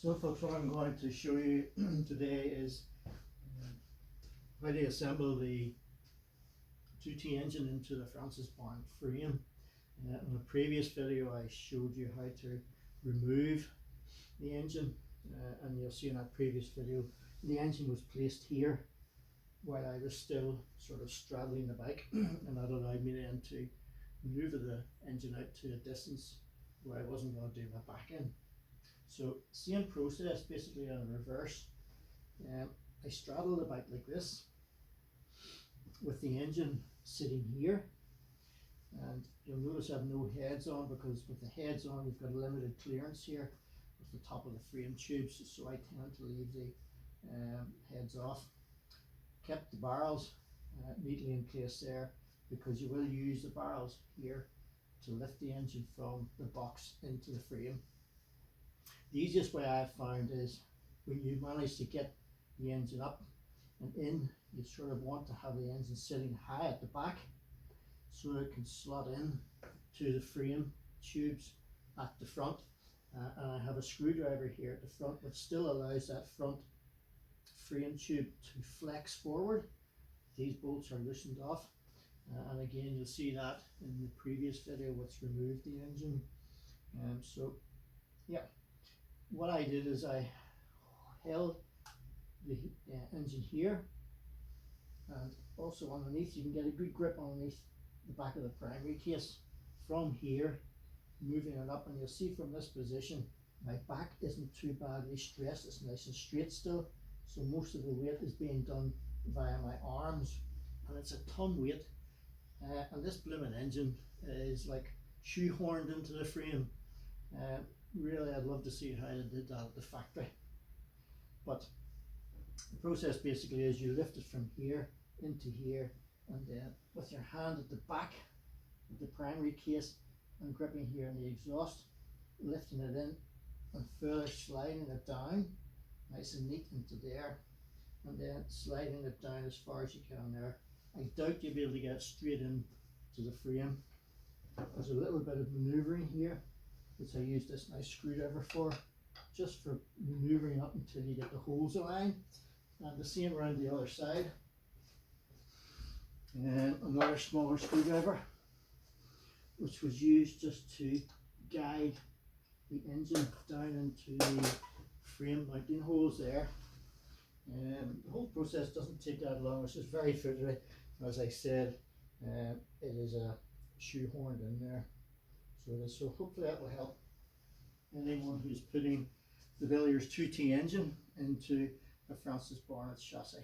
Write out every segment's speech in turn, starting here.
So folks, what I'm going to show you today is how to assemble the 2T engine into the Francis Barnett frame. In a previous video I showed you how to remove the engine, and you'll see in that previous video the engine was placed here while I was still sort of straddling the bike and that allowed me then to maneuver the engine out to a distance where I wasn't going to do my back in. So same process basically in reverse. I straddle the bike like this with the engine sitting here, and you'll notice I have no heads on because with the heads on you've got a limited clearance here with the top of the frame tubes, so I tend to leave the heads off. Kept the barrels neatly in place there because you will use the barrels here to lift the engine from the box into the frame. The easiest way I've found is when you manage to get the engine up and in, you sort of want to have the engine sitting high at the back so it can slot in to the frame tubes at the front. And I have a screwdriver here at the front which still allows that front frame tube to flex forward. These bolts are loosened off, and again you'll see that in the previous video which removed the engine. So yeah, what I did is I held the engine here, and also underneath you can get a good grip underneath the back of the primary case from here, moving it up, and you'll see from this position my back isn't too badly stressed, it's nice and straight still, so most of the weight is being done via my arms, and it's a ton weight, and this blooming engine is like shoehorned into the frame. Really, I'd love to see how they did that at the factory. But the process basically is you lift it from here into here, and then with your hand at the back of the primary case and gripping here in the exhaust, lifting it in and further sliding it down nice and neat into there, and then sliding it down as far as you can there. I doubt you'll be able to get it straight in to the frame. There's a little bit of maneuvering here which I use this nice screwdriver for, just for maneuvering up until you get the holes aligned, and the same around the other side. And another smaller screwdriver which was used just to guide the engine down into the frame mounting holes there. The whole process doesn't take that long, it's just very fiddly. As I said, it is a shoehorned in there. So hopefully that will help anyone who's putting the Villiers 2T engine into a Francis Barnett chassis.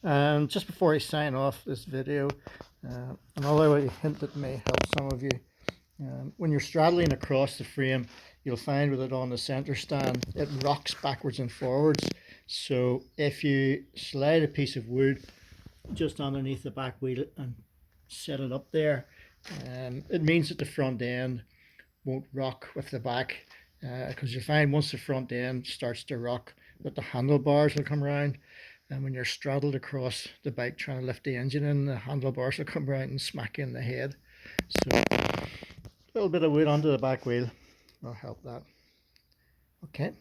And just before I sign off this video, another hint that may help some of you. When you're straddling across the frame, you'll find with it on the center stand, it rocks backwards and forwards. So if you slide a piece of wood just underneath the back wheel and set it up there, it means that the front end won't rock with the back, because you find once the front end starts to rock that the handlebars will come around, and when you're straddled across the bike trying to lift the engine in, the handlebars will come around and smack you in the head. So a little bit of wood onto the back wheel will help that. Okay.